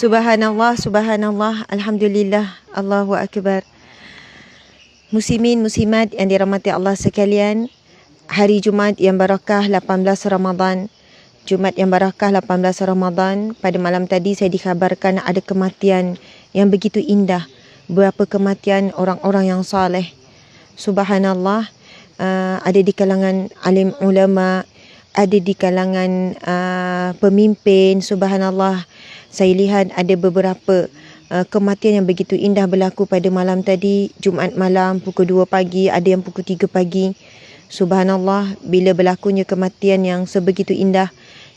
Subhanallah, subhanallah, alhamdulillah, Allahu akbar. Muslimin, muslimat yang dirahmati Allah sekalian, hari Jumaat yang barakah 18 Ramadan. Jumaat yang barakah 18 Ramadan, pada malam tadi saya dikhabarkan ada kematian yang begitu indah. Berapa kematian orang-orang yang saleh. Subhanallah, ada di kalangan alim ulama, ada di kalangan pemimpin. Subhanallah, saya lihat ada beberapa kematian yang begitu indah berlaku pada malam tadi. Jumaat malam pukul 2 pagi, ada yang pukul 3 pagi. Subhanallah, bila berlakunya kematian yang sebegitu indah,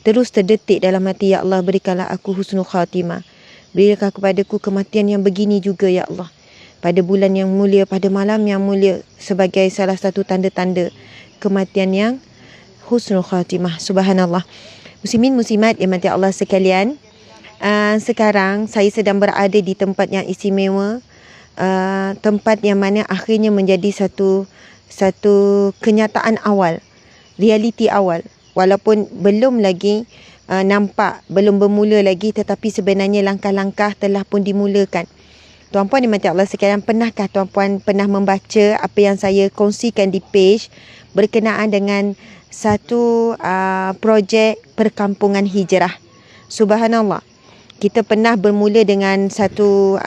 terus terdetik dalam hati, ya Allah, berikanlah aku husnul khatimah. Berikanlah kepadaku kematian yang begini juga, ya Allah, pada bulan yang mulia, pada malam yang mulia, sebagai salah satu tanda-tanda kematian yang husnul khatimah. Subhanallah. Muslimin, muslimat yang dirahmati Allah sekalian, sekarang saya sedang berada di tempat yang istimewa, tempat yang mana akhirnya menjadi satu kenyataan awal, realiti awal, walaupun belum lagi nampak, belum bermula lagi, tetapi sebenarnya langkah-langkah telah pun dimulakan. Tuan-puan dimati Allah sekalian, pernahkah tuan-puan pernah membaca apa yang saya kongsikan di page berkenaan dengan satu projek perkampungan hijrah? Subhanallah, kita pernah bermula dengan satu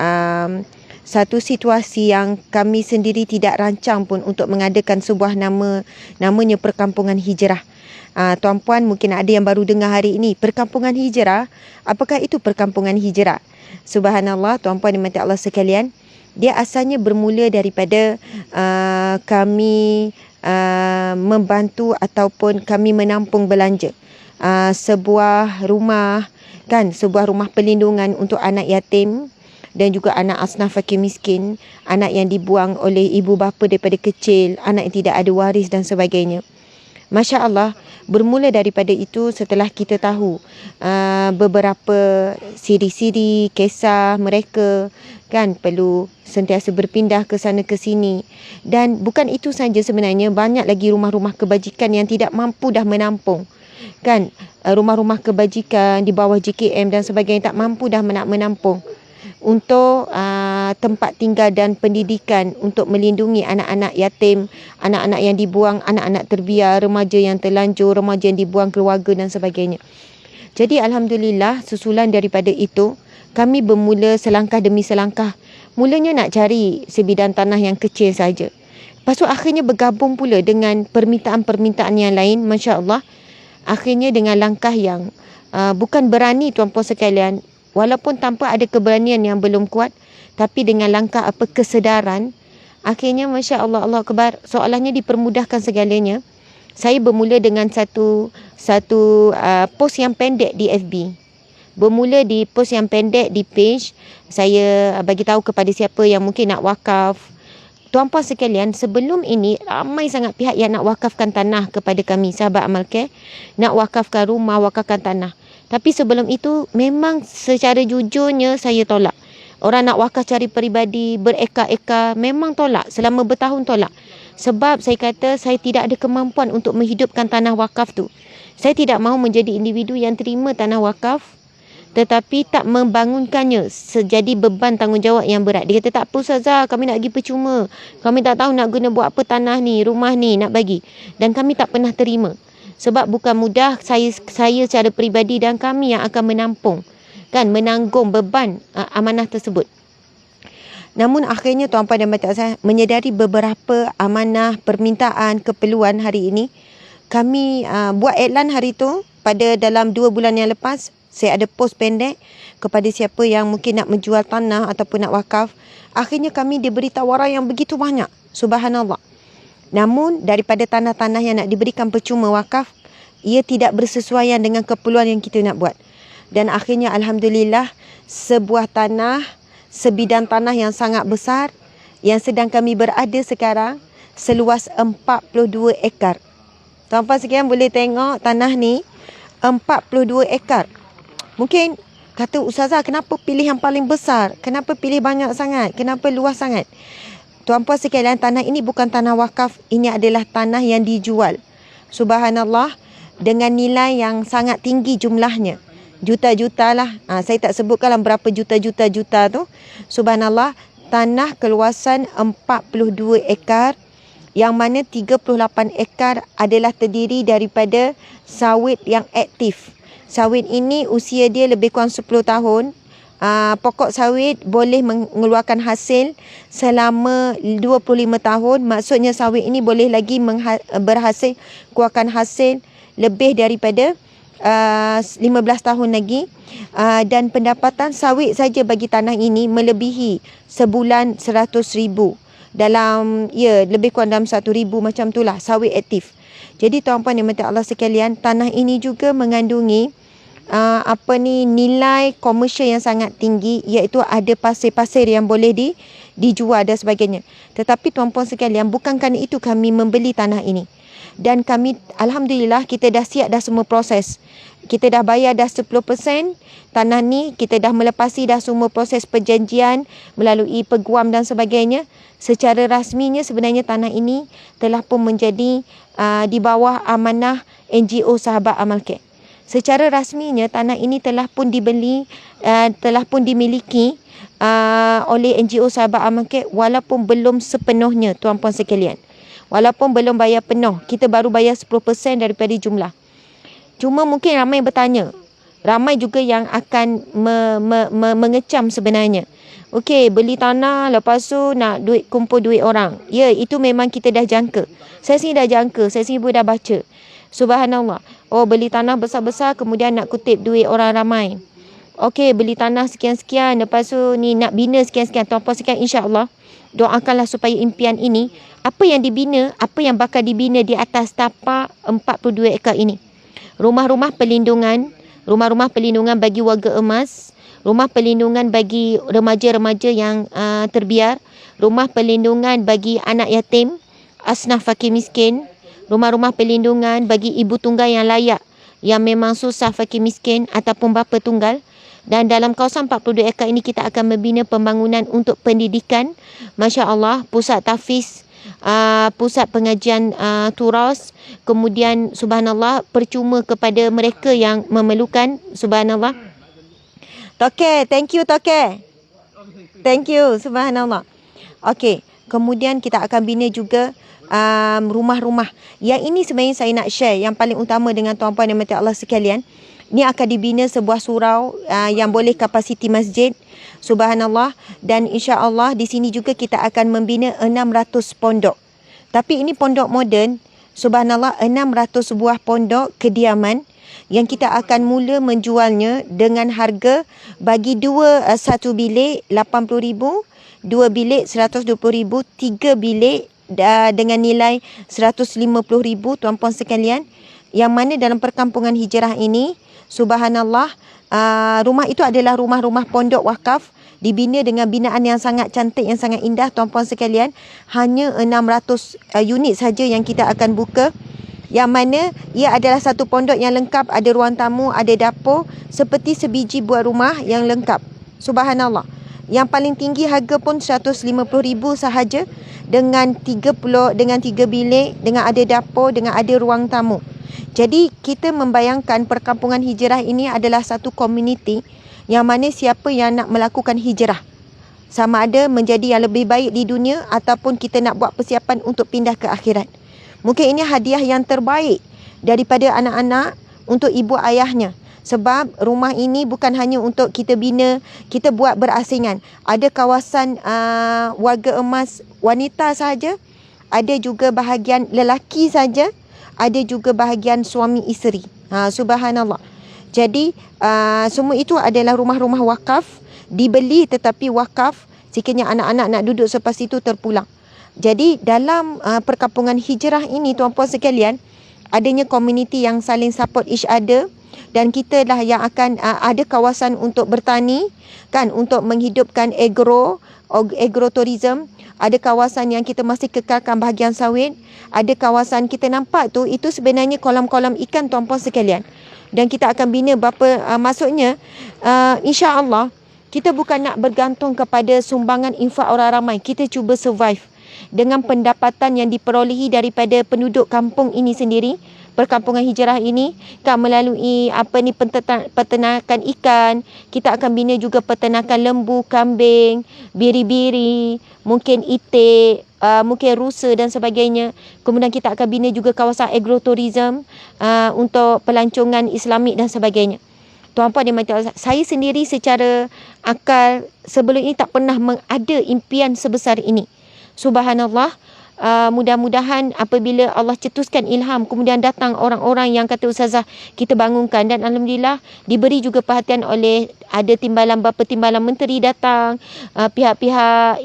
situasi yang kami sendiri tidak rancang pun untuk mengadakan sebuah namanya perkampungan hijrah. Tuan-puan mungkin ada yang baru dengar hari ini, perkampungan hijrah. Apakah itu perkampungan hijrah? Subhanallah, tuan-puan dimati Allah sekalian, dia asalnya bermula daripada kami membantu ataupun kami menampung belanja sebuah rumah, kan, sebuah rumah perlindungan untuk anak yatim dan juga anak asnaf fakir miskin, anak yang dibuang oleh ibu bapa daripada kecil, anak yang tidak ada waris dan sebagainya. Masya Allah, bermula daripada itu setelah kita tahu beberapa siri-siri kisah mereka, kan, perlu sentiasa berpindah ke sana ke sini. Dan bukan itu saja, sebenarnya banyak lagi rumah-rumah kebajikan yang tidak mampu dah menampung, kan, rumah-rumah kebajikan di bawah JKM dan sebagainya tak mampu dah menampung untuk tempat tinggal dan pendidikan, untuk melindungi anak-anak yatim, anak-anak yang dibuang, anak-anak terbiar, remaja yang terlanjur, remaja yang dibuang keluarga dan sebagainya. Jadi alhamdulillah, susulan daripada itu, kami bermula selangkah demi selangkah. Mulanya nak cari sebidang tanah yang kecil saja. Lepas tu akhirnya bergabung pula dengan permintaan-permintaan yang lain. Masya Allah, akhirnya dengan langkah yang bukan berani, tuan-puan sekalian, walaupun tanpa ada keberanian yang belum kuat, tapi dengan langkah kesedaran, akhirnya Masya Allah, Allah Akbar, soalannya dipermudahkan segalanya. Saya bermula dengan satu post yang pendek di FB. Bermula di post yang pendek di page. Saya bagi tahu kepada siapa yang mungkin nak wakaf. Tuan-puan sekalian, sebelum ini ramai sangat pihak yang nak wakafkan tanah kepada kami, sahabat Amal Care, nak wakafkan rumah, wakafkan tanah. Tapi sebelum itu, memang secara jujurnya saya tolak. Orang nak wakaf cari peribadi, bereka-eka, memang tolak. Selama bertahun tolak. Sebab saya kata saya tidak ada kemampuan untuk menghidupkan tanah wakaf tu. Saya tidak mahu menjadi individu yang terima tanah wakaf, tetapi tak membangunkannya sejadi beban tanggungjawab yang berat. Dia kata, tak apa Ustazah, kami nak pergi percuma. Kami tak tahu nak guna buat apa tanah ni, rumah ni nak bagi. Dan kami tak pernah terima. Sebab bukan mudah saya secara peribadi dan kami yang akan menampung, kan, menanggung beban amanah tersebut. Namun akhirnya tuan-puan dan puan-puan saya menyedari beberapa amanah, permintaan, keperluan hari ini. Kami buat iklan hari tu pada dalam 2 bulan yang lepas. Saya ada post pendek kepada siapa yang mungkin nak menjual tanah ataupun nak wakaf. Akhirnya kami diberi tawaran yang begitu banyak. Subhanallah. Namun daripada tanah-tanah yang nak diberikan percuma wakaf, ia tidak bersesuaian dengan keperluan yang kita nak buat. Dan akhirnya alhamdulillah, sebuah tanah, sebidang tanah yang sangat besar yang sedang kami berada sekarang, seluas 42 ekar. Tuan-puan sekalian boleh tengok tanah ni 42 ekar. Mungkin kata, Ustazah, kenapa pilih yang paling besar? Kenapa pilih banyak sangat? Kenapa luas sangat? Tuan-puan sekalian, tanah ini bukan tanah wakaf. Ini adalah tanah yang dijual. Subhanallah, dengan nilai yang sangat tinggi jumlahnya. juta-juta lah. Saya tak sebutkanlah berapa juta-juta tu. Subhanallah, tanah keluasan 42 ekar yang mana 38 ekar adalah terdiri daripada sawit yang aktif. Sawit ini usia dia lebih kurang 10 tahun. Pokok sawit boleh mengeluarkan hasil selama 25 tahun. Maksudnya sawit ini boleh lagi berhasil keluarkan hasil lebih daripada 15 tahun lagi. Dan pendapatan sawit saja bagi tanah ini melebihi sebulan 100,000. Dalam lebih kurang dalam 1,000 macam itulah sawit aktif. Jadi tuan-puan yang Allah sekalian, tanah ini juga mengandungi nilai komersial yang sangat tinggi, iaitu ada pasir-pasir yang boleh dijual dan sebagainya. Tetapi tuan-puan sekalian, bukan kerana itu kami membeli tanah ini. Dan kami, alhamdulillah, kita dah siap dah semua proses. Kita dah bayar dah 10% tanah ni, kita dah melepasi dah semua proses perjanjian melalui peguam dan sebagainya. Secara rasminya sebenarnya tanah ini telah pun menjadi di bawah amanah NGO Sahabat Amal Khair. Secara rasminya tanah ini telah pun dibeli, telah pun dimiliki oleh NGO Sahabat Amal Khair walaupun belum sepenuhnya tuan-puan sekalian. Walaupun belum bayar penuh, kita baru bayar 10% daripada jumlah. Cuma mungkin ramai bertanya, ramai juga yang akan mengecam sebenarnya. Okey, beli tanah lepas tu nak kumpul duit orang. Ya, itu memang kita dah jangka. Saya sini dah jangka, saya sini pun dah baca. Subhanallah. Oh, beli tanah besar-besar kemudian nak kutip duit orang ramai. Okey, beli tanah sekian-sekian, lepas tu ni nak bina sekian-sekian. Tuan-puan sekalian, insya-Allah doakanlah supaya impian ini, apa yang dibina, apa yang bakal dibina di atas tapak 42 ekar ini. Rumah-rumah perlindungan, rumah-rumah perlindungan bagi warga emas, rumah perlindungan bagi remaja-remaja yang terbiar, rumah perlindungan bagi anak yatim, asnaf fakir miskin, rumah-rumah perlindungan bagi ibu tunggal yang layak, yang memang susah fakir miskin ataupun bapa tunggal. Dan dalam kawasan 42 ekar ini kita akan membina pembangunan untuk pendidikan, masya-Allah, pusat tahfiz, pusat pengajian turas, kemudian subhanallah percuma kepada mereka yang memerlukan, subhanallah. Toke, thank you Toke. Thank you, subhanallah. Okey, kemudian kita akan bina juga rumah-rumah. Yang ini sebenarnya saya nak share yang paling utama dengan tuan-puan dan Allah sekalian. Ini akan dibina sebuah surau yang boleh kapasiti masjid. Subhanallah. Dan insya-Allah di sini juga kita akan membina 600 pondok. Tapi ini pondok moden. Subhanallah, 600 buah pondok kediaman yang kita akan mula menjualnya dengan harga bagi satu bilik 80,000, dua bilik 120,000, tiga bilik dengan nilai 150,000 tuan-puan sekalian. Yang mana dalam perkampungan hijrah ini, subhanallah, rumah itu adalah rumah-rumah pondok wakaf dibina dengan binaan yang sangat cantik, yang sangat indah tuan-puan sekalian. Hanya 600 unit saja yang kita akan buka, yang mana ia adalah satu pondok yang lengkap, ada ruang tamu, ada dapur, seperti sebiji buah rumah yang lengkap. Subhanallah. Yang paling tinggi harga pun 150,000 sahaja, dengan 3 bilik, dengan ada dapur, dengan ada ruang tamu. Jadi kita membayangkan perkampungan hijrah ini adalah satu komuniti yang mana siapa yang nak melakukan hijrah, sama ada menjadi yang lebih baik di dunia ataupun kita nak buat persiapan untuk pindah ke akhirat. Mungkin ini hadiah yang terbaik daripada anak-anak untuk ibu ayahnya. Sebab rumah ini bukan hanya untuk kita bina, kita buat berasingan. Ada kawasan warga emas wanita saja, ada juga bahagian lelaki saja, ada juga bahagian suami isteri. Subhanallah. Jadi semua itu adalah rumah-rumah wakaf, dibeli tetapi wakaf, sekiranya anak-anak nak duduk selepas itu terpulang. Jadi dalam perkampungan hijrah ini tuan-puan sekalian, adanya komuniti yang saling support each other, dan kita lah yang akan ada kawasan untuk bertani kan, untuk menghidupkan agrotourism. Ada kawasan yang kita masih kekalkan bahagian sawit. Ada kawasan kita nampak tu, itu sebenarnya kolam-kolam ikan tuan-puan sekalian. Dan kita akan bina berapa, maksudnya insya-Allah kita bukan nak bergantung kepada sumbangan infak orang ramai. Kita cuba survive dengan pendapatan yang diperolehi daripada penduduk kampung ini sendiri. perkampungan hijrah ini kan melalui peternakan ikan, kita akan bina juga peternakan lembu, kambing, biri-biri, mungkin itik, mungkin rusa dan sebagainya. Kemudian kita akan bina juga kawasan agrotourism untuk pelancongan Islamik dan sebagainya. Tuan-puan dan puan, saya sendiri secara akal sebelum ini tak pernah ada impian sebesar ini. Subhanallah, mudah-mudahan apabila Allah cetuskan ilham, kemudian datang orang-orang yang kata Ustazah kita bangunkan, dan alhamdulillah diberi juga perhatian oleh ada timbalan beberapa timbalan menteri datang, pihak-pihak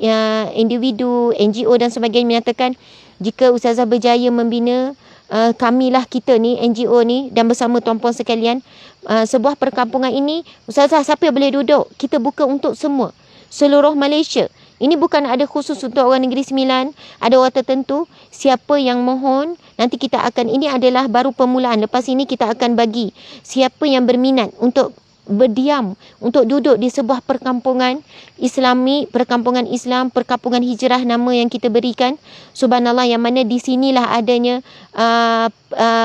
individu, NGO dan sebagainya menyatakan jika Ustazah berjaya membina kamilah kita ni, NGO ni, dan bersama tuan-puan sekalian, sebuah perkampungan ini, Ustazah siapa yang boleh duduk, kita buka untuk semua, seluruh Malaysia. Ini bukan ada khusus untuk orang Negeri Sembilan, ada orang tertentu. Siapa yang mohon, nanti kita akan, ini adalah baru permulaan. Lepas ini kita akan bagi siapa yang berminat untuk berdiam, untuk duduk di sebuah perkampungan Islami, perkampungan Islam, perkampungan hijrah nama yang kita berikan. Subhanallah, yang mana di sinilah adanya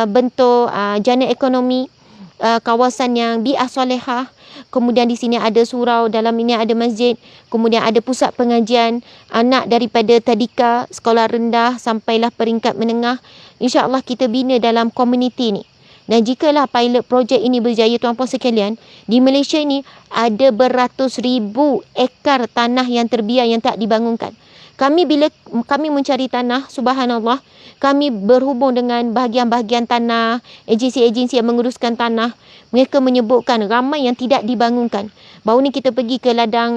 bentuk jana ekonomi, kawasan yang bi'ah solehah. Kemudian di sini ada surau, dalam ini ada masjid, kemudian ada pusat pengajian anak daripada tadika, sekolah rendah sampailah peringkat menengah. InsyaAllah kita bina dalam komuniti ni. Dan jikalah pilot projek ini berjaya, tuan-puan sekalian, di Malaysia ini ada beratus ribu ekar tanah yang terbiar yang tak dibangunkan. Bila kami mencari tanah, subhanallah, kami berhubung dengan bahagian-bahagian tanah, agensi-agensi yang menguruskan tanah. Mereka menyebutkan ramai yang tidak dibangunkan. Baru ni kita pergi ke ladang,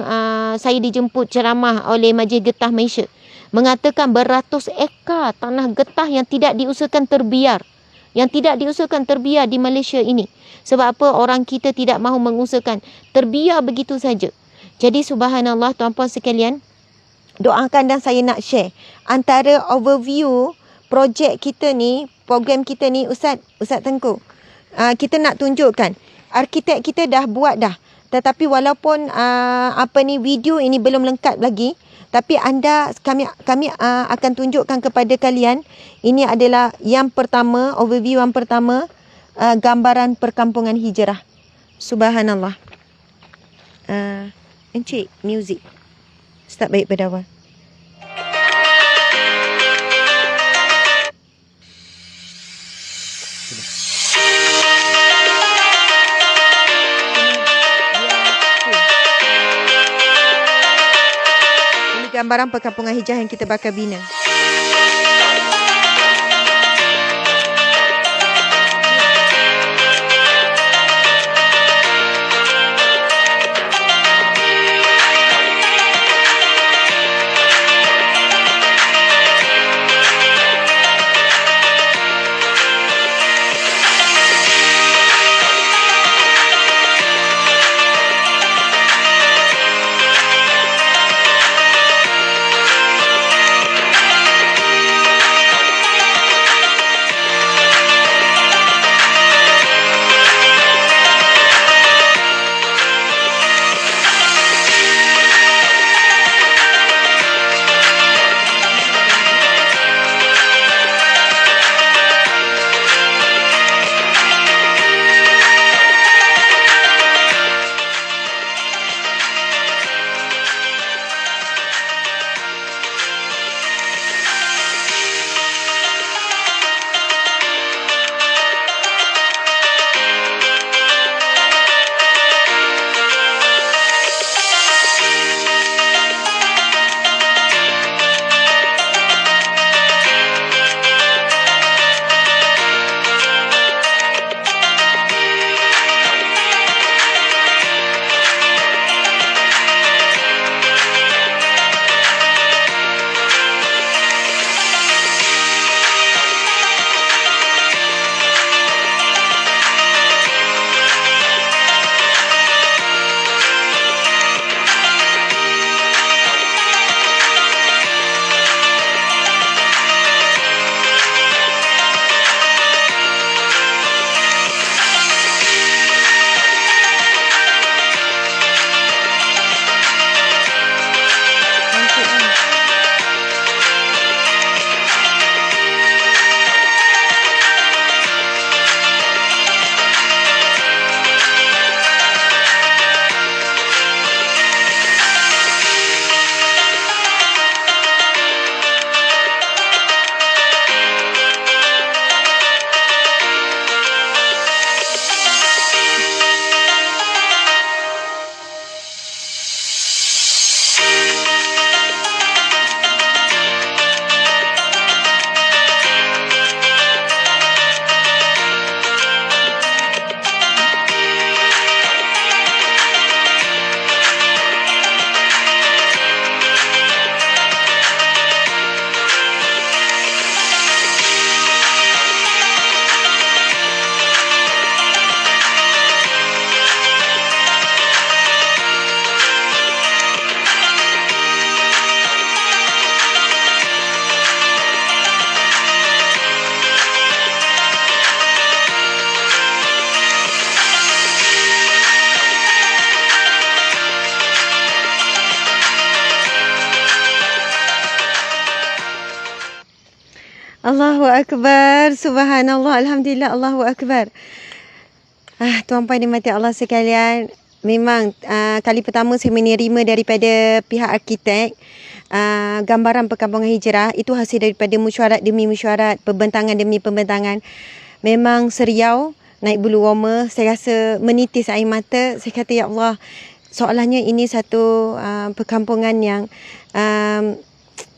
saya dijemput ceramah oleh Majlis Getah Malaysia. Mengatakan beratus ekar tanah getah yang tidak diusahakan terbiar. Yang tidak diusahakan terbiar di Malaysia ini. Sebab apa? Orang kita tidak mahu mengusahakan. Terbiar begitu saja. Jadi subhanallah, tuan-puan sekalian, doakan, dan saya nak share antara overview projek kita ni, program kita ni, Ustaz Tengku. Kita nak tunjukkan arkitek kita dah buat dah. Tetapi walaupun video ini belum lengkap lagi, tapi kami akan tunjukkan kepada kalian. Ini adalah yang pertama, overview yang pertama, gambaran perkampungan hijrah. Subhanallah. Encik, music. Start baik pada awal. Ini gambaran perkampungan hijrah yang kita bakal bina. Allahu Akbar. Subhanallah. Alhamdulillah. Allahu Akbar. Tuan-puan dimati Allah sekalian, memang kali pertama saya menerima daripada pihak arkitek gambaran perkampungan hijrah. Itu hasil daripada mesyuarat demi mesyuarat, pembentangan demi pembentangan. Memang seriau, naik bulu roma. Saya rasa menitis air mata. Saya kata, ya Allah, soalannya ini satu perkampungan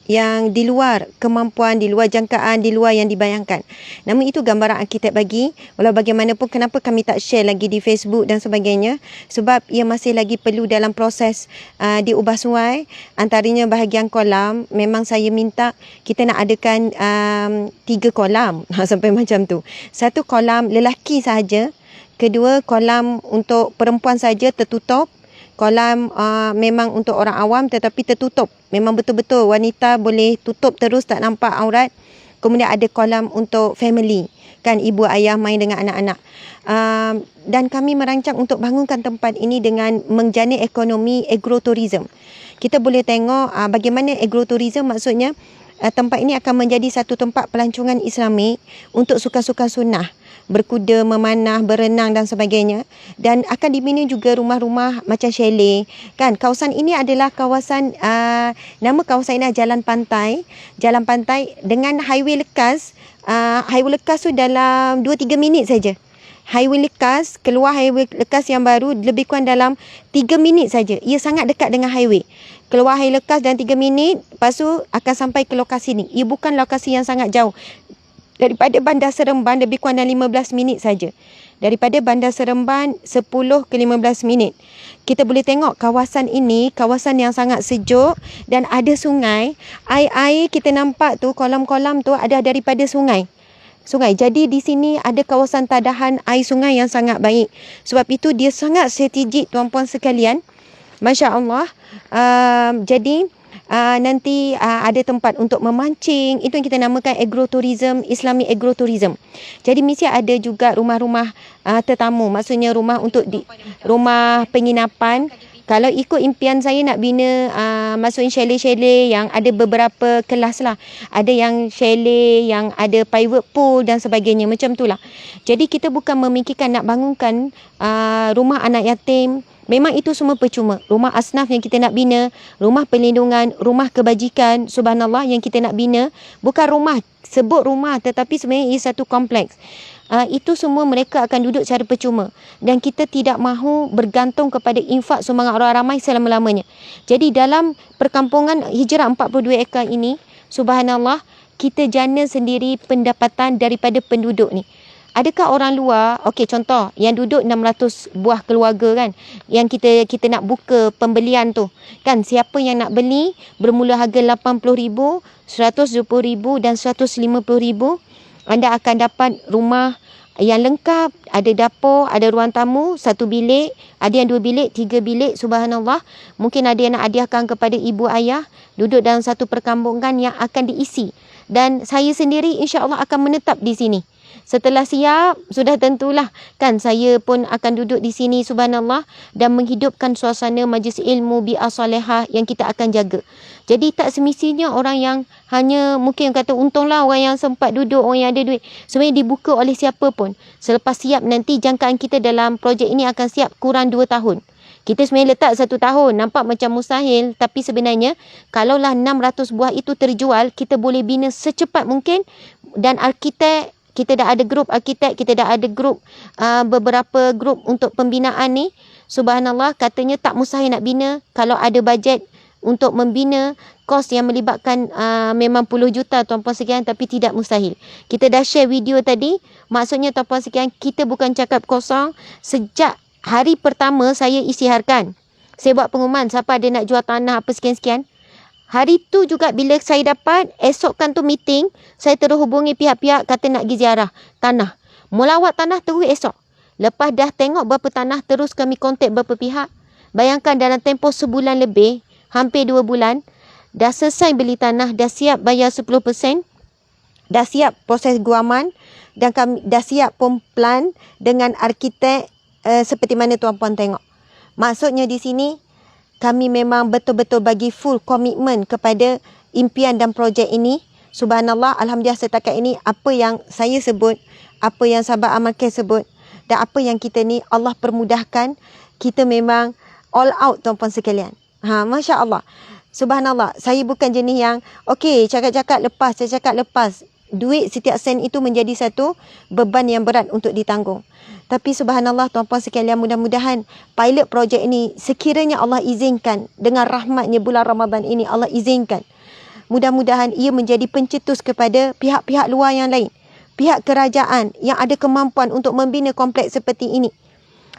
yang di luar kemampuan, di luar jangkaan, di luar yang dibayangkan. Namun itu gambaran arkitek bagi. Walau bagaimanapun, kenapa kami tak share lagi di Facebook dan sebagainya? Sebab ia masih lagi perlu dalam proses diubah suai. Antaranya bahagian kolam, memang saya minta kita nak adakan 3 kolam sampai macam tu. 1 kolam lelaki sahaja, kedua kolam untuk perempuan saja tertutup. Kolam memang untuk orang awam tetapi tertutup. Memang betul-betul wanita boleh tutup terus, tak nampak aurat. Kemudian ada kolam untuk family, kan, ibu ayah main dengan anak-anak. Dan kami merancang untuk bangunkan tempat ini dengan menjana ekonomi agrotourism. Kita boleh tengok bagaimana agrotourism, maksudnya tempat ini akan menjadi satu tempat pelancongan Islamik untuk sukan-sukan sunnah, berkuda, memanah, berenang dan sebagainya. Dan akan dibina juga rumah-rumah macam chalet, kan. Kawasan ini adalah kawasan nama kawasan ini adalah Jalan Pantai dengan highway lekas. Highway lekas tu dalam 2-3 minit saja. Highway lekas, keluar highway lekas yang baru lebih kurang dalam 3 minit saja. Ia sangat dekat dengan highway. Keluar highway lekas dalam 3 minit, lepas tu akan sampai ke lokasi ni. Ia bukan lokasi yang sangat jauh. Daripada Bandar Seremban lebih kurang dalam 15 minit saja. Daripada Bandar Seremban 10 ke 15 minit. Kita boleh tengok kawasan ini, kawasan yang sangat sejuk dan ada sungai. Air-air kita nampak tu, kolam-kolam tu ada daripada sungai. Jadi di sini ada kawasan tadahan air sungai yang sangat baik. Sebab itu dia sangat strategik, tuan-puan sekalian. Masya Allah. Jadi nanti ada tempat untuk memancing. Itu yang kita namakan agrotourism, Islamic agrotourism. Jadi mesti ada juga rumah-rumah tetamu. Maksudnya rumah untuk rumah penginapan. Kalau ikut impian saya nak bina maksudnya chalet-chalet yang ada beberapa kelas lah. Ada yang chalet yang ada private pool dan sebagainya, macam tu lah. Jadi kita bukan memikirkan nak bangunkan rumah anak yatim. Memang itu semua percuma. Rumah asnaf yang kita nak bina, rumah perlindungan, rumah kebajikan, subhanallah, yang kita nak bina. Bukan rumah, sebut rumah, tetapi sebenarnya ia satu kompleks. Itu semua mereka akan duduk secara percuma. Dan kita tidak mahu bergantung kepada infak sumbangan orang ramai selama-lamanya. Jadi dalam perkampungan hijrah 42 ekar ini, subhanallah, kita jana sendiri pendapatan daripada penduduk ni. Adakah orang luar, okey, contoh yang duduk 600 buah keluarga, kan, yang kita nak buka pembelian tu, kan, siapa yang nak beli bermula harga RM80,000, RM120,000 dan RM150,000, anda akan dapat rumah yang lengkap, ada dapur, ada ruang tamu, 1 bilik, ada yang 2 bilik, 3 bilik, subhanallah. Mungkin ada yang nak hadiahkan kepada ibu ayah, duduk dalam satu perkampungan yang akan diisi. Dan saya sendiri insya-Allah akan menetap di sini. Setelah siap, sudah tentulah, kan, saya pun akan duduk di sini, subhanallah, dan menghidupkan suasana majlis ilmu bi'ah solehah yang kita akan jaga. Jadi tak semestinya orang yang hanya mungkin kata untunglah orang yang sempat duduk, orang yang ada duit. Sebenarnya dibuka oleh siapa pun. Selepas siap nanti jangkaan kita dalam projek ini akan siap kurang 2 tahun. Kita sebenarnya letak 1 tahun, nampak macam mustahil, tapi sebenarnya kalaulah 600 buah itu terjual, kita boleh bina secepat mungkin. Dan arkitek, kita dah ada grup arkitek, kita dah ada grup beberapa grup untuk pembinaan ni. Subhanallah, katanya tak mustahil nak bina kalau ada bajet untuk membina. Kos yang melibatkan memang puluh juta, tuan-puan sekalian, tapi tidak mustahil. Kita dah share video tadi. Maksudnya, tuan-puan sekalian, kita bukan cakap kosong. Sejak hari pertama saya isytiharkan, saya buat pengumuman siapa ada nak jual tanah apa sekian-sekian. Hari tu juga bila saya dapat, esokkan tu meeting, saya terus hubungi pihak-pihak kata nak pergi ziarah tanah. Mula awak tanah terus esok. Lepas dah tengok berapa tanah, terus kami kontak berapa pihak. Bayangkan dalam tempoh sebulan lebih, hampir 2 bulan, dah selesai beli tanah, dah siap bayar 10%, dah siap proses guaman, dan kami dah siap pun plan dengan arkitek seperti mana tuan-puan tengok. Maksudnya di sini, kami memang betul-betul bagi full komitmen kepada impian dan projek ini. Subhanallah, alhamdulillah setakat ini apa yang saya sebut, apa yang sahabat Amalcare sebut dan apa yang kita ni Allah permudahkan, kita memang all out tuan-puan sekalian. Masya Allah. Subhanallah, saya bukan jenis yang okey cakap-cakap lepas, cakap lepas. Duit setiap sen itu menjadi satu beban yang berat untuk ditanggung. Tapi subhanallah tuan-puan sekalian, mudah-mudahan pilot projek ini sekiranya Allah izinkan dengan rahmatnya bulan Ramadan ini Allah izinkan. Mudah-mudahan ia menjadi pencetus kepada pihak-pihak luar yang lain. Pihak kerajaan yang ada kemampuan untuk membina kompleks seperti ini.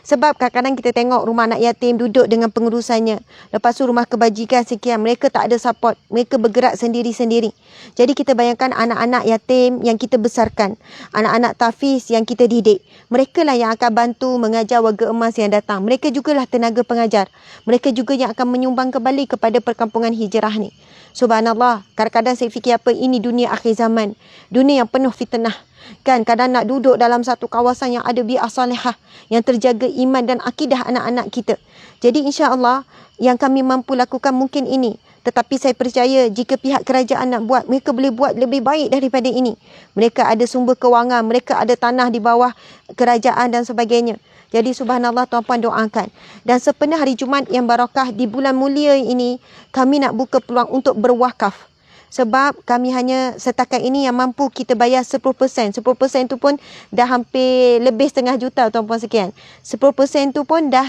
Sebab kadang-kadang kita tengok rumah anak yatim duduk dengan pengurusannya. Lepas tu rumah kebajikan sekian, mereka tak ada support. Mereka bergerak sendiri-sendiri. Jadi kita bayangkan anak-anak yatim yang kita besarkan. Anak-anak tafiz yang kita didik. Mereka lah yang akan bantu mengajar warga emas yang datang. Mereka jugalah tenaga pengajar. Mereka juga yang akan menyumbang kembali kepada perkampungan hijrah ni. Subhanallah, kadang-kadang saya fikir apa ini dunia akhir zaman. Dunia yang penuh fitnah. Kan kadang nak duduk dalam satu kawasan yang ada bi'ah salihah, yang terjaga iman dan akidah anak-anak kita. Jadi insya-Allah yang kami mampu lakukan mungkin ini. Tetapi saya percaya jika pihak kerajaan nak buat, mereka boleh buat lebih baik daripada ini. Mereka ada sumber kewangan, mereka ada tanah di bawah kerajaan dan sebagainya. Jadi subhanallah tuan-puan doakan. Dan sepenuh hari Jumaat yang barakah di bulan mulia ini, kami nak buka peluang untuk berwakaf. Sebab kami hanya setakat ini yang mampu kita bayar 10%. 10% tu pun dah hampir lebih setengah juta tuan-puan sekalian. 10% tu pun dah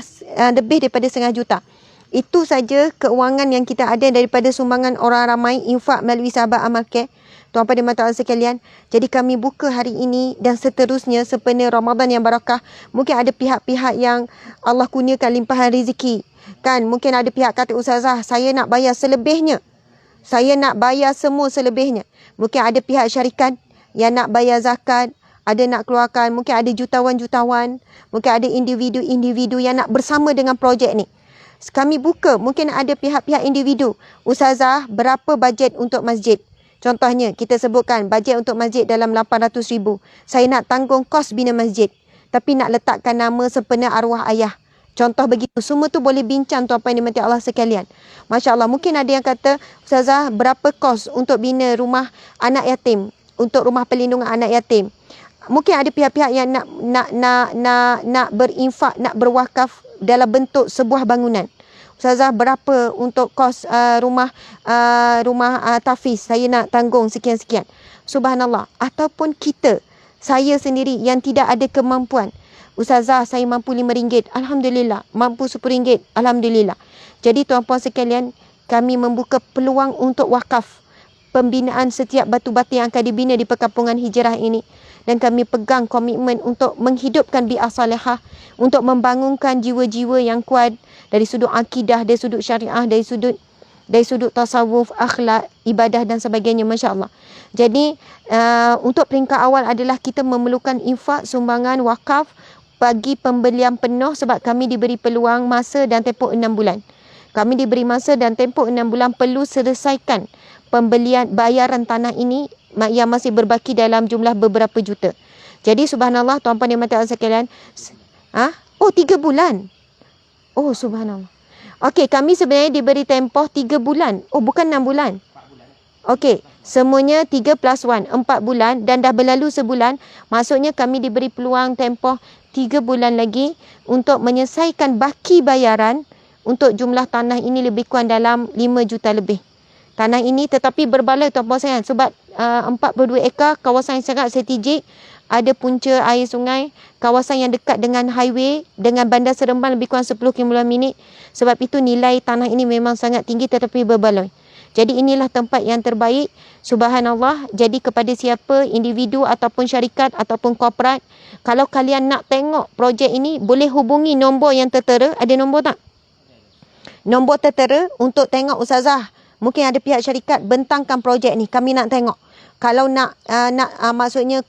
lebih daripada setengah juta. Itu saja keuangan yang kita ada daripada sumbangan orang ramai, infak melalui sahabat Amalcare. Tuan-puan dan mata Allah sekalian. Jadi kami buka hari ini dan seterusnya sepenuh Ramadan yang barakah. Mungkin ada pihak-pihak yang Allah kurniakan limpahan rezeki. Kan mungkin ada pihak kata ustazah, saya nak bayar selebihnya. Saya nak bayar semua selebihnya. Mungkin ada pihak syarikat yang nak bayar zakat, ada nak keluarkan, mungkin ada jutawan-jutawan, mungkin ada individu-individu yang nak bersama dengan projek ni. Kami buka, mungkin ada pihak-pihak individu. Ustazah, berapa bajet untuk masjid? Contohnya, kita sebutkan bajet untuk masjid dalam 800,000. Saya nak tanggung kos bina masjid. Tapi nak letakkan nama sepenuh arwah ayah. Contoh begitu. Semua tu boleh bincang tuan-puan yang dimati Allah sekalian. Masya Allah. Mungkin ada yang kata, Ustazah, berapa kos untuk bina rumah anak yatim? Untuk rumah perlindungan anak yatim. Mungkin ada pihak-pihak yang nak berinfak, nak berwakaf dalam bentuk sebuah bangunan. Ustazah, berapa untuk kos rumah tafiz? Saya nak tanggung sekian-sekian. Subhanallah. Ataupun kita, saya sendiri yang tidak ada kemampuan. Ustazah, saya mampu RM5. Alhamdulillah. Mampu RM10. Alhamdulillah. Jadi tuan-puan sekalian, kami membuka peluang untuk wakaf. Pembinaan setiap batu-batu yang akan dibina di perkampungan hijrah ini. Dan kami pegang komitmen untuk menghidupkan bi'ah salihah. Untuk membangunkan jiwa-jiwa yang kuat. Dari sudut akidah, dari sudut syariah, dari sudut tasawuf, akhlak, ibadah dan sebagainya. Masya Allah. Jadi untuk peringkat awal adalah kita memerlukan infak, sumbangan, wakaf. Bagi pembelian penuh sebab kami diberi peluang masa dan tempoh 6 bulan. Kami diberi masa dan tempoh 6 bulan perlu selesaikan pembelian bayaran tanah ini yang masih berbaki dalam jumlah beberapa juta. Jadi subhanallah tuan-puan dan mata sekalian. 3 bulan. Oh subhanallah. Okey, kami sebenarnya diberi tempoh 3 bulan. Oh bukan 6 bulan. Okey, semuanya 3 plus 1, 4 bulan dan dah berlalu sebulan. Maksudnya kami diberi peluang tempoh 3 bulan lagi untuk menyelesaikan baki bayaran untuk jumlah tanah ini lebih kurang dalam 5 juta lebih. Tanah ini tetapi berbaloi tuan-puan sekalian sebab 42 ekar, kawasan yang sangat strategik, ada punca air sungai, kawasan yang dekat dengan highway, dengan bandar Seremban lebih kurang 10 km minit. Sebab itu nilai tanah ini memang sangat tinggi tetapi berbaloi. Jadi inilah tempat yang terbaik. Subhanallah. Jadi kepada siapa, individu ataupun syarikat ataupun korporat, kalau kalian nak tengok projek ini, boleh hubungi nombor yang tertera. Ada nombor tak? Nombor tertera untuk tengok ustazah. Mungkin ada pihak syarikat bentangkan projek ni. Kami nak tengok. Kalau maksudnya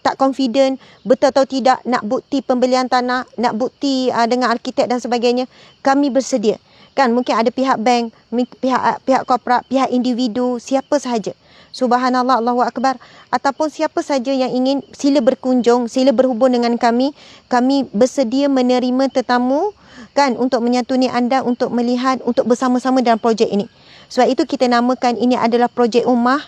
tak confident, betul atau tidak, nak bukti pembelian tanah, nak bukti dengan arkitek dan sebagainya, kami bersedia. Kan mungkin ada pihak bank, pihak korporat, pihak individu, siapa sahaja. Subhanallah, Allahu Akbar. Ataupun siapa saja yang ingin, sila berkunjung, sila berhubung dengan kami. Kami bersedia menerima tetamu kan untuk menyatuni anda, untuk melihat, untuk bersama-sama dalam projek ini. Sebab itu kita namakan ini adalah projek Ummah.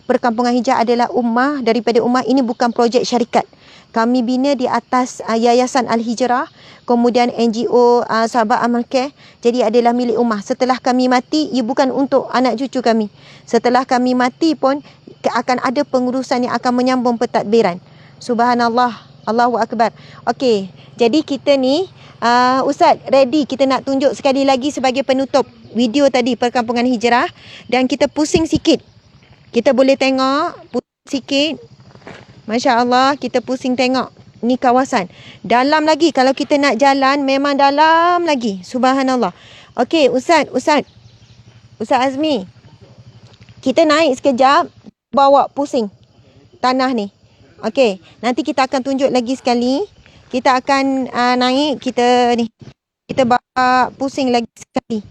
Perkampungan Hijrah adalah Ummah, daripada Ummah. Ini bukan projek syarikat. Kami bina di atas Yayasan Al-Hijrah, kemudian NGO Sahabat Amal Care. Jadi adalah milik Ummah. Setelah kami mati, ia bukan untuk anak cucu kami. Setelah kami mati pun akan ada pengurusan yang akan menyambung pentadbiran. Subhanallah, Allahu Akbar. Okey, jadi kita ni Ustaz ready, kita nak tunjuk sekali lagi sebagai penutup video tadi Perkampungan Hijrah, dan kita pusing sikit. Kita boleh tengok pusing sikit. Masya Allah, kita pusing tengok ni kawasan. Dalam lagi, kalau kita nak jalan memang dalam lagi. Subhanallah. Okey, Ustaz Azmi. Kita naik sekejap, bawa pusing tanah ni. Okey, nanti kita akan tunjuk lagi sekali. Kita akan naik, kita bawa pusing lagi sekali.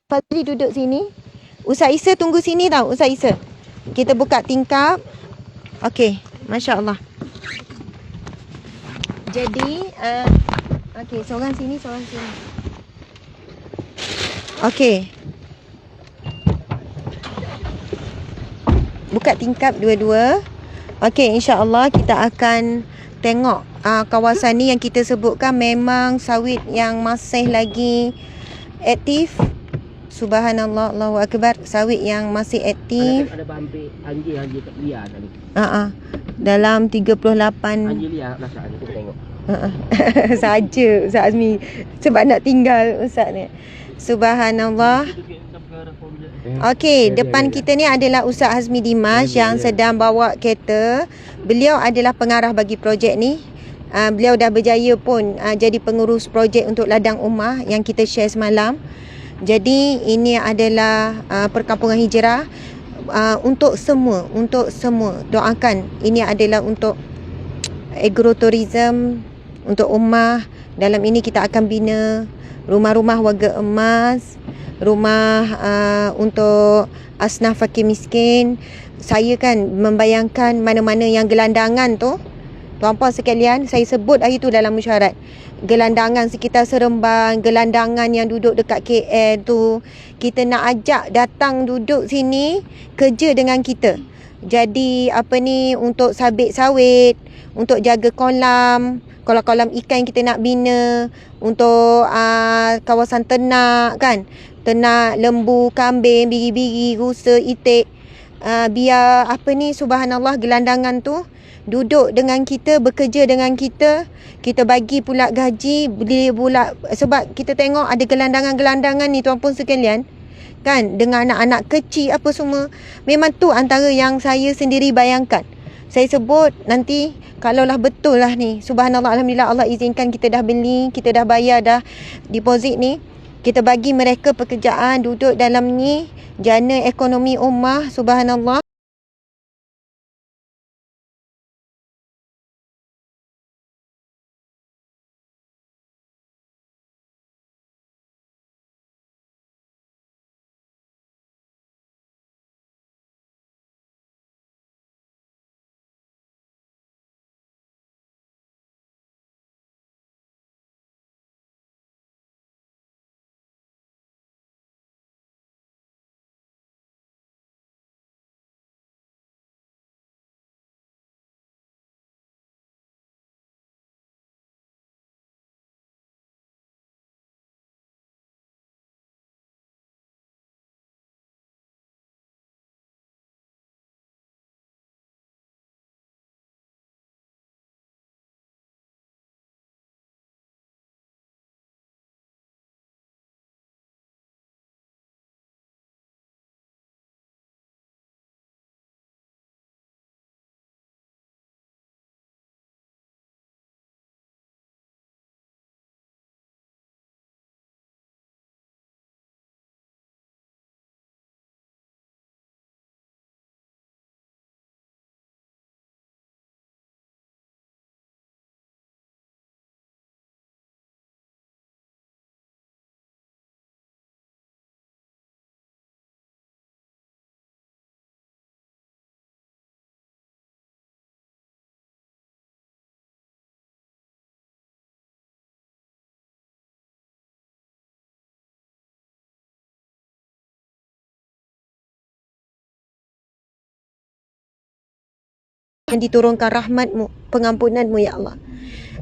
Fazli duduk sini. Ustaz Isa tunggu sini tau, Ustaz Isa. Kita buka tingkap. Okey, Masya Allah. Jadi, okey, seorang sini. Okey. Buka tingkap dua-dua. Okey, insya-Allah kita akan tengok kawasan ni yang kita sebutkan memang sawit yang masih lagi aktif. Subhanallah, Allahu Akbar. Sawit yang masih aktif. Ada hampir anjing tak liar tadi. Dalam 38 anjing liar masak ni kita tengok. Saja Ustaz Azmi sebab nak tinggal Ustaz ni. Subhanallah. Okey, depan kita ni adalah Ustaz Azmi Dimas yang sedang bawa kereta. Beliau adalah pengarah bagi projek ni. Beliau dah berjaya pun jadi pengurus projek untuk ladang Ummah yang kita share semalam. Jadi ini adalah Perkampungan Hijrah untuk semua. Doakan, ini adalah untuk agrotourism, untuk Ummah. Dalam ini kita akan bina rumah-rumah warga emas, rumah untuk asnaf fakir miskin. Saya kan membayangkan mana-mana yang gelandangan tu, tuan-puan sekalian, saya sebut hari tu dalam mesyuarat. Gelandangan sekitar Seremban, gelandangan yang duduk dekat KL tu, kita nak ajak datang duduk sini, kerja dengan kita. Jadi untuk sabit sawit, untuk jaga kolam ikan kita nak bina, untuk kawasan ternak kan, ternak lembu, kambing, biri-biri, rusa, itik. Biar subhanallah, gelandangan tu duduk dengan kita, bekerja dengan kita. Kita bagi pula gaji, beli pula, sebab kita tengok ada gelandangan-gelandangan ni tuan-puan sekalian kan, dengan anak-anak kecil apa semua. Memang tu antara yang saya sendiri bayangkan. Saya sebut nanti kalaulah betul lah ni, subhanallah, alhamdulillah, Allah izinkan kita dah beli, kita dah bayar dah deposit ni, kita bagi mereka pekerjaan, duduk dalam ni, jana ekonomi Ummah. Subhanallah. yang diturunkan rahmat-Mu, pengampunan-Mu ya Allah.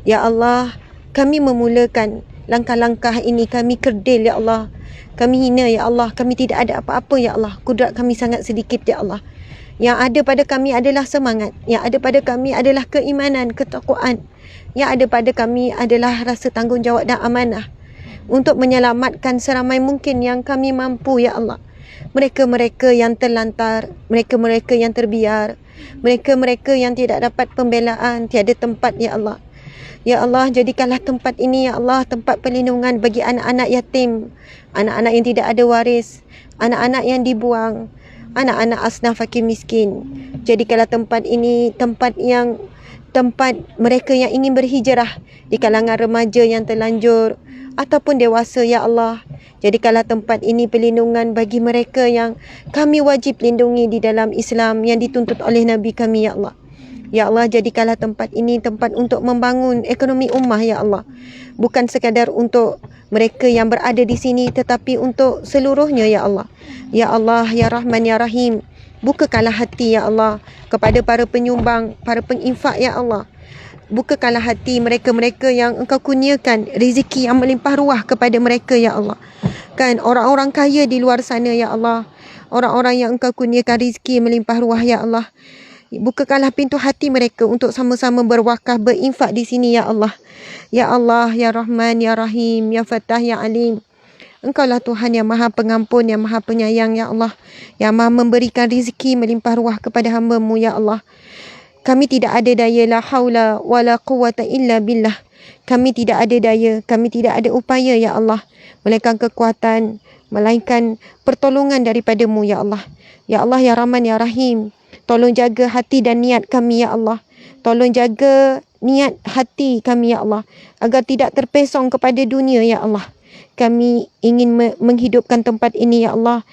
Ya Allah, kami memulakan langkah-langkah ini, kami kerdil ya Allah. Kami hina ya Allah, kami tidak ada apa-apa ya Allah. Kudrat kami sangat sedikit ya Allah. Yang ada pada kami adalah semangat. Yang ada pada kami adalah keimanan, ketakwaan. Yang ada pada kami adalah rasa tanggungjawab dan amanah untuk menyelamatkan seramai mungkin yang kami mampu ya Allah. Mereka-mereka yang terlantar, mereka-mereka yang terbiar, mereka-mereka yang tidak dapat pembelaan, tiada tempat ya Allah. Ya Allah, jadikanlah tempat ini ya Allah tempat perlindungan bagi anak-anak yatim, anak-anak yang tidak ada waris, anak-anak yang dibuang, anak-anak asnaf fakir miskin. Jadikanlah tempat ini tempat mereka yang ingin berhijrah di kalangan remaja yang terlanjur ataupun dewasa ya Allah. Jadikanlah tempat ini perlindungan bagi mereka yang kami wajib lindungi di dalam Islam yang dituntut oleh Nabi kami ya Allah. Ya Allah, jadikanlah tempat ini tempat untuk membangun ekonomi ummah ya Allah. Bukan sekadar untuk mereka yang berada di sini tetapi untuk seluruhnya ya Allah. Ya Allah, ya Rahman, ya Rahim. Bukakanlah hati ya Allah kepada para penyumbang, para penginfak ya Allah. Bukakanlah hati mereka-mereka yang Engkau kurniakan rezeki yang melimpah ruah kepada mereka ya Allah. Kan orang-orang kaya di luar sana ya Allah. Orang-orang yang Engkau kurniakan rezeki melimpah ruah ya Allah. Bukakanlah pintu hati mereka untuk sama-sama berwakaf, berinfak di sini ya Allah. Ya Allah, ya Rahman, ya Rahim, ya Fattah, ya Alim. Engkaulah Tuhan yang Maha Pengampun, yang Maha Penyayang ya Allah. Yang Maha memberikan rezeki melimpah ruah kepada hamba-Mu ya Allah. Kami tidak ada daya, la haula wala quwata illa billah. Kami tidak ada daya, kami tidak ada upaya ya Allah. Melainkan kekuatan, melainkan pertolongan daripada-Mu ya Allah. Ya Allah, ya Rahman, ya Rahim. Tolong jaga hati dan niat kami ya Allah. Tolong jaga niat hati kami ya Allah. Agar tidak terpesong kepada dunia ya Allah. Kami ingin menghidupkan tempat ini ya Allah.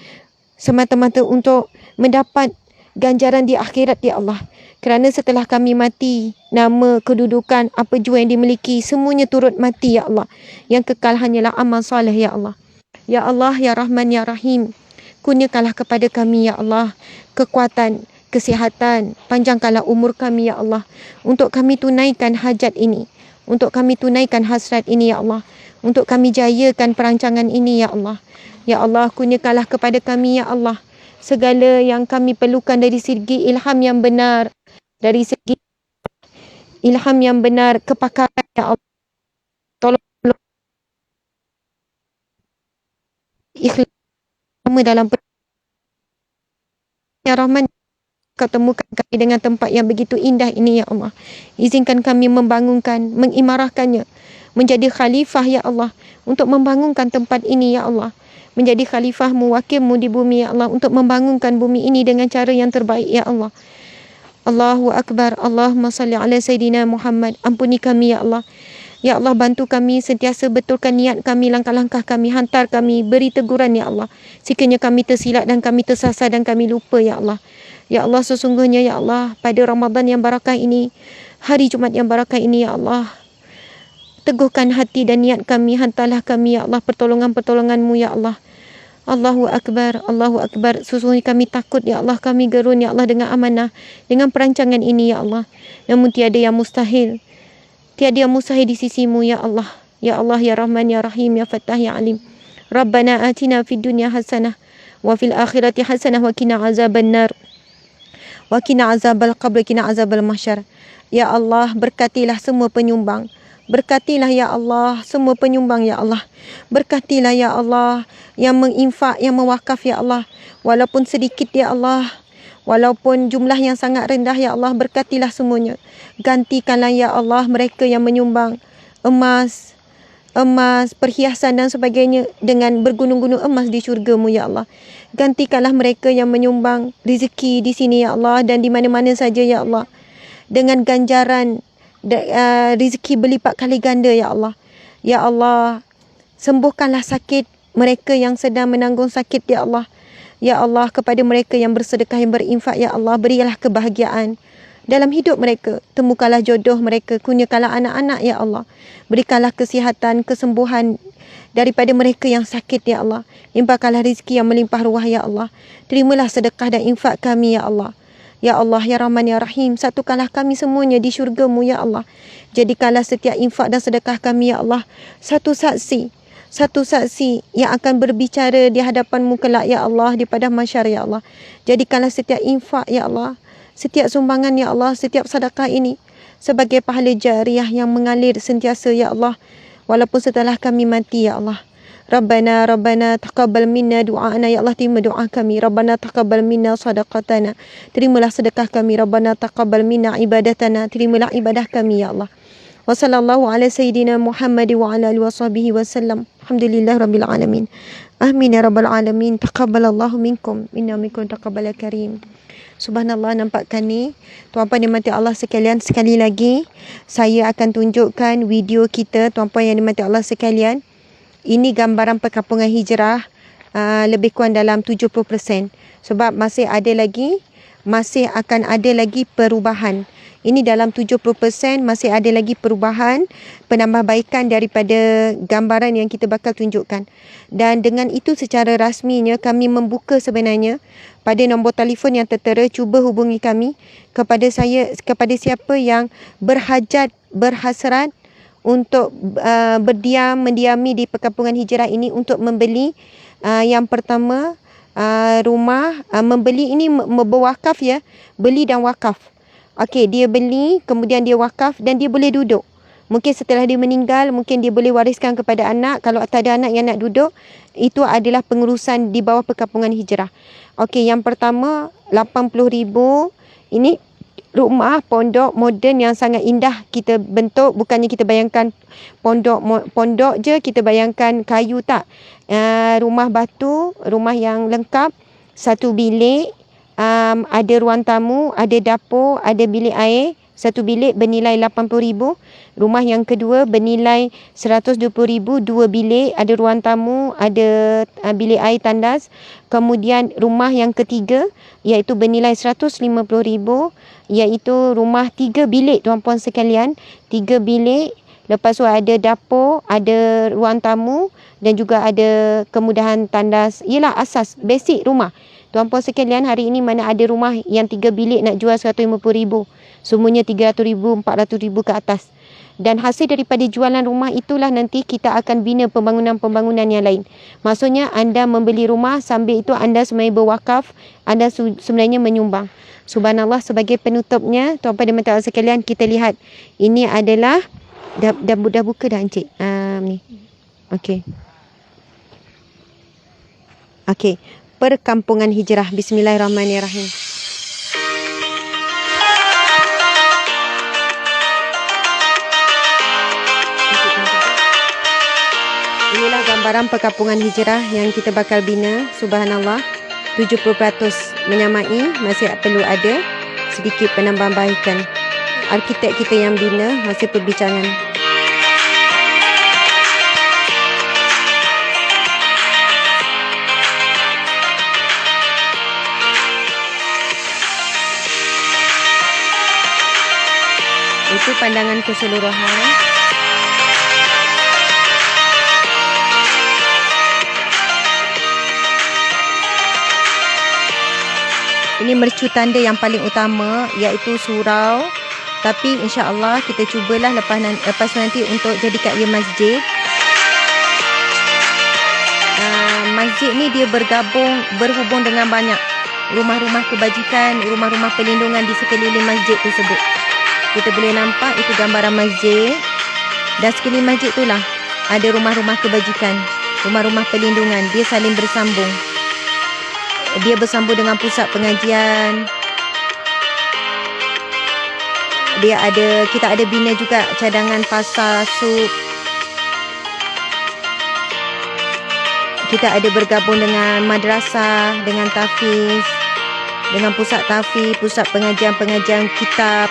Semata-mata untuk mendapat ganjaran di akhirat ya Allah. Kerana setelah kami mati, nama, kedudukan, apa jua yang dimiliki, semuanya turut mati ya Allah. Yang kekal hanyalah amal soleh ya Allah. Ya Allah, ya Rahman, ya Rahim. Kurniakanlah kepada kami ya Allah kekuatan, kesihatan, panjangkanlah umur kami ya Allah. Untuk kami tunaikan hajat ini. Untuk kami tunaikan hasrat ini ya Allah. Untuk kami jayakan perancangan ini ya Allah. Ya Allah, kurniakanlah kepada kami ya Allah segala yang kami perlukan dari segi ilham yang benar. Dari segi ilham yang benar, kepakaran ya Allah. Tolong ikhlas dalam ya Rahman. Kau temukan kami dengan tempat yang begitu indah ini ya Allah. Izinkan kami membangunkan, mengimarahkannya, menjadi khalifah ya Allah, untuk membangunkan tempat ini ya Allah. Menjadi khalifah-Mu, wakil-Mu di bumi ya Allah, untuk membangunkan bumi ini dengan cara yang terbaik ya Allah. Allahu Akbar. Allahumma salli ala Sayyidina Muhammad. Ampuni kami ya Allah. Ya Allah, bantu kami sentiasa betulkan niat kami, langkah-langkah kami, hantar kami, beri teguran ya Allah. Sekiranya kami tersilap dan kami tersasar dan kami lupa ya Allah. Ya Allah, sesungguhnya ya Allah, pada Ramadan yang barakah ini, hari Jumaat yang barakah ini ya Allah, teguhkan hati dan niat kami, hantarlah kami ya Allah pertolongan-pertolongan-Mu ya Allah. Allahu Akbar, Allahu Akbar. Sesungguhnya kami takut ya Allah, kami gerun ya Allah dengan amanah, dengan perancangan ini ya Allah. Namun tiada yang mustahil, tiada yang mustahil di sisi-Mu ya Allah. Ya Allah, ya Rahman, ya Rahim, ya Fattah, ya Alim. Rabbana atina fid dunya hasanah wa fil akhirati hasanah wa qina azabannar. Wa qina azabal qabr, qina azabal mahsyar. Ya Allah, berkatilah semua penyumbang. Berkatilah ya Allah semua penyumbang ya Allah. Berkatilah ya Allah yang menginfak, yang mewakaf ya Allah. Walaupun sedikit ya Allah, walaupun jumlah yang sangat rendah ya Allah, berkatilah semuanya. Gantikanlah ya Allah mereka yang menyumbang emas, perhiasan dan sebagainya dengan bergunung-gunung emas di syurga-Mu ya Allah. Gantikanlah mereka yang menyumbang rezeki di sini ya Allah dan di mana-mana saja ya Allah, dengan ganjaran rezeki berlipat kali ganda ya Allah. Ya Allah, sembuhkanlah sakit mereka yang sedang menanggung sakit ya Allah. Ya Allah, kepada mereka yang bersedekah, yang berinfak ya Allah, berilah kebahagiaan dalam hidup mereka. Temukanlah jodoh mereka, kurniakanlah anak-anak ya Allah. Berikanlah kesihatan, kesembuhan daripada mereka yang sakit ya Allah. Limpahkanlah rezeki yang melimpah ruah ya Allah. Terimalah sedekah dan infak kami ya Allah. Ya Allah, Ya Rahman, Ya Rahim, satukanlah kami semuanya di syurga-Mu, Ya Allah. Jadikanlah setiap infak dan sedekah kami, Ya Allah, satu saksi yang akan berbicara di hadapan-Mu kelak, Ya Allah, di padang mahsyar, Ya Allah. Jadikanlah setiap infak, Ya Allah, setiap sumbangan, Ya Allah, setiap sedekah ini sebagai pahala jariah yang mengalir sentiasa, Ya Allah, walaupun setelah kami mati, Ya Allah. Rabbana taqabbal minna du'ana, ya Allah, terima doa kami. Rabbana taqabbal minna sadaqatana, terimalah sedekah kami. Rabbana taqabbal minna ibadatana, terimalah ibadah kami, ya Allah. Wa sallallahu ala sayyidina Muhammad wa ala alihi wa sahbihi wa sallam. Alhamdulillah rabbil alamin. Amin ya rabbal alamin. Taqabbalallahu minkum inna minkum taqabbal karim. Subhanallah, nampakkan ni tuan-puan yang dimati Allah sekalian, sekali lagi saya akan tunjukkan video kita tuan-puan yang dimati Allah sekalian. Ini gambaran perkampungan hijrah lebih kurang dalam 70%. Sebab masih akan ada lagi perubahan. Ini dalam 70% masih ada lagi perubahan, penambahbaikan daripada gambaran yang kita bakal tunjukkan. Dan dengan itu secara rasminya kami membuka sebenarnya pada nombor telefon yang tertera, cuba hubungi kami kepada siapa yang berhasrat untuk mendiami di perkampungan hijrah ini untuk membeli yang pertama rumah, membeli ini berwakaf, ya, beli dan wakaf. Okey, dia beli kemudian dia wakaf dan dia boleh duduk. Mungkin setelah dia meninggal, mungkin dia boleh wariskan kepada anak. Kalau tak ada anak yang nak duduk, itu adalah pengurusan di bawah perkampungan hijrah. Okey, yang pertama 80,000. Ini rumah pondok moden yang sangat indah kita bentuk. Bukannya kita bayangkan pondok je, kita bayangkan kayu, tak. Rumah batu, rumah yang lengkap, satu bilik, ada ruang tamu, ada dapur, ada bilik air. Satu bilik bernilai 80,000. Rumah yang kedua bernilai 120,000, dua bilik, ada ruang tamu, ada bilik air tandas. Kemudian rumah yang ketiga iaitu bernilai 150,000, iaitu rumah 3 bilik tuan-puan sekalian, 3 bilik. Lepas tu ada dapur, ada ruang tamu dan juga ada kemudahan tandas. Ialah asas basic rumah. Tuan-puan sekalian, hari ini mana ada rumah yang 3 bilik nak jual 150,000. Semuanya 300,000, 400,000 ke atas. Dan hasil daripada jualan rumah itulah nanti kita akan bina pembangunan-pembangunan yang lain. Maksudnya anda membeli rumah, sambil itu anda sebenarnya berwakaf, anda sebenarnya menyumbang. Subhanallah, sebagai penutupnya, tuan-puan dan puan-puan sekalian, kita lihat. Ini adalah, dah buka dah Encik? Ni. Okey. Okey. Perkampungan hijrah. Bismillahirrahmanirrahim. Inilah gambaran perkampungan hijrah yang kita bakal bina. Subhanallah, 70% menyamai, masih perlu ada sedikit penambahbaikan. Arkitek kita yang bina, hasil perbincangan. Itu pandangan keseluruhan. Ini mercu tanda yang paling utama, iaitu surau. Tapi insya-Allah kita cubalah lepas nanti untuk jadikan ia masjid. Masjid ni dia berhubung dengan banyak rumah-rumah kebajikan, rumah-rumah perlindungan di sekeliling masjid tersebut. Kita boleh nampak itu gambaran masjid. Dan sekeliling masjid itulah ada rumah-rumah kebajikan, rumah-rumah perlindungan. Dia saling bersambung. Dia bersambung dengan pusat pengajian. Kita ada bina juga cadangan pasar, sup. Kita ada bergabung dengan madrasah, dengan tahfiz, dengan pusat tahfiz, pusat pengajian kitab.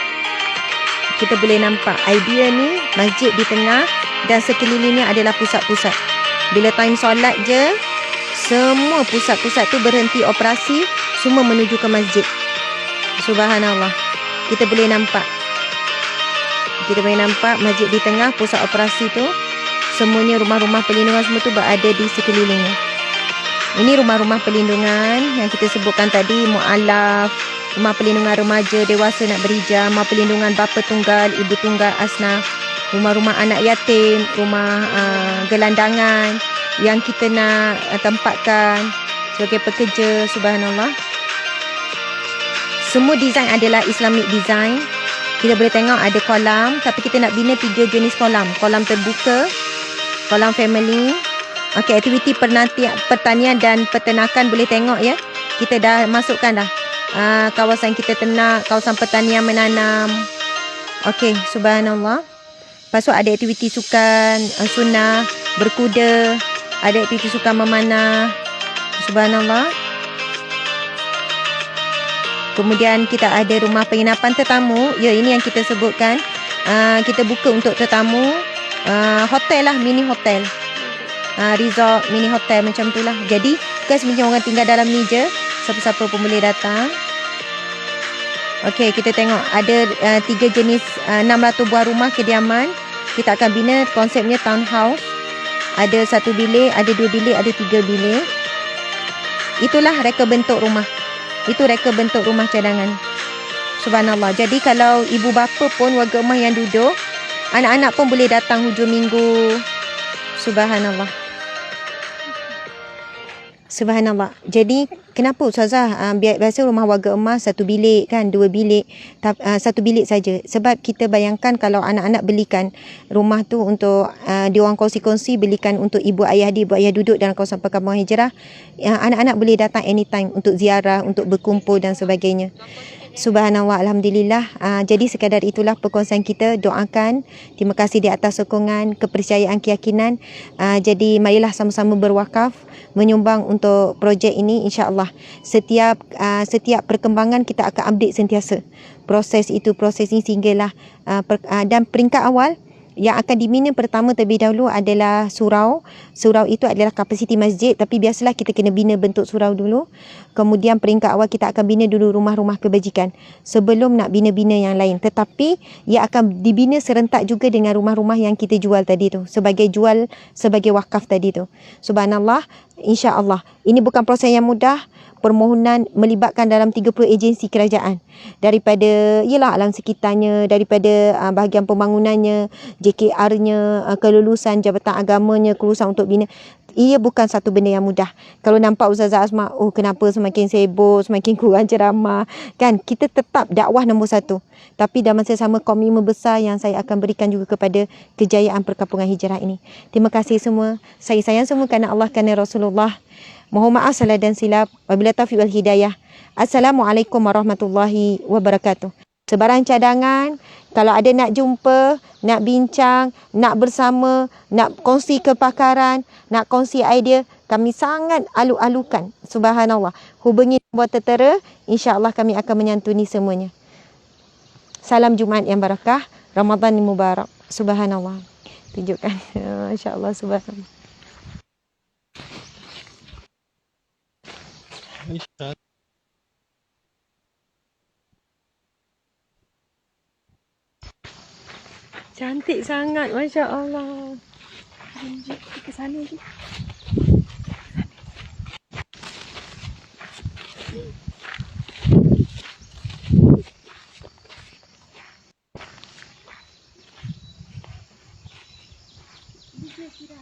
Kita boleh nampak idea ni, masjid di tengah dan sekelilingnya adalah pusat-pusat. Bila time solat je, semua pusat-pusat tu berhenti operasi, semua menuju ke masjid. Subhanallah. Kita boleh nampak masjid di tengah, pusat operasi tu. Semuanya rumah-rumah perlindungan semua tu berada di sekelilingnya. Ini rumah-rumah perlindungan yang kita sebutkan tadi, mu'alaf, rumah perlindungan remaja dewasa nak berhijrah, rumah perlindungan bapa tunggal, ibu tunggal asnaf, rumah-rumah anak yatim, rumah gelandangan yang kita nak tempatkan sebagai pekerja. Subhanallah. Semua design adalah Islamic design. Kita boleh tengok ada kolam, tapi kita nak bina 3 jenis kolam. Kolam terbuka, kolam family. Okey, aktiviti pertanian dan peternakan boleh tengok ya. Kita dah masukkan dah. Kawasan kita ternak, kawasan pertanian menanam. Okey, subhanallah. Lepas tu ada aktiviti sukan, sunnah, berkuda, ada aktiviti sukan memanah. Subhanallah. Kemudian kita ada rumah penginapan tetamu. Ya, ini yang kita sebutkan. Kita buka untuk tetamu. Hotel lah, mini hotel. Resort, mini hotel macam tu lah. Jadi, bukan semacam orang tinggal dalam ni je. Siapa-siapa pun boleh datang. Okey, kita tengok. Ada 3 jenis, 600 buah rumah kediaman. Kita akan bina konsepnya townhouse. Ada 1 bilik, ada 2 bilik, ada 3 bilik. Itulah reka bentuk rumah. Itu reka bentuk rumah cadangan. Subhanallah. Jadi kalau ibu bapa pun, warga rumah yang duduk, anak-anak pun boleh datang hujung minggu. Subhanallah. Subhanallah. Jadi kenapa Ustazah biasa rumah warga emas 1 bilik kan, 2 bilik, 1 bilik saja. Sebab kita bayangkan kalau anak-anak belikan rumah tu untuk diorang kongsi-kongsi, belikan untuk ibu ayah duduk dalam kawasan perkampungan hijrah, anak-anak boleh datang anytime untuk ziarah, untuk berkumpul dan sebagainya. Subhanallah, alhamdulillah. Jadi sekadar itulah perkongsian kita. Doakan, terima kasih di atas sokongan, kepercayaan, keyakinan. Jadi marilah sama-sama berwakaf, menyumbang untuk projek ini, insya-Allah. Setiap perkembangan kita akan update sentiasa. Proses ini sehinggalah dan peringkat awal yang akan dibina pertama terlebih dahulu adalah surau. Surau itu adalah kapasiti masjid, tapi biasalah kita kena bina bentuk surau dulu. Kemudian peringkat awal kita akan bina dulu rumah-rumah kebajikan sebelum nak bina-bina yang lain. Tetapi ia akan dibina serentak juga dengan rumah-rumah yang kita jual tadi tu, sebagai wakaf tadi tu. Subhanallah, insya-Allah. Ini bukan proses yang mudah. Permohonan melibatkan dalam 30 agensi kerajaan, daripada alam sekitarnya, daripada bahagian pembangunannya, JKR-nya, kelulusan jabatan agamanya, kelulusan untuk bina. Ia bukan satu benda yang mudah. Kalau nampak Ustazah Asma, kenapa semakin sibuk, semakin kurang ceramah, kan? Kita tetap dakwah nombor 1. Tapi dalam masa sama komitmen besar yang saya akan berikan juga kepada kejayaan perkampungan hijrah ini. Terima kasih semua. Saya sayang semua kerana Allah, kerana Rasulullah. Mohon maaf salah dan silap. Wabillahi taufiq wal hidayah. Assalamualaikum warahmatullahi wabarakatuh. Sebarang cadangan, kalau ada nak jumpa, nak bincang, nak bersama, nak kongsi kepakaran, nak kongsi idea, kami sangat alu-alukan. Subhanallah. Hubungi nombor tertera, insya-Allah kami akan menyantuni semuanya. Salam Jumaat yang barakah, Ramadan yang mubarak. Subhanallah. Tunjukkan. Masya-Allah, subhanallah. Cantik sangat, Masya Allah. Ke sana je. Dia kira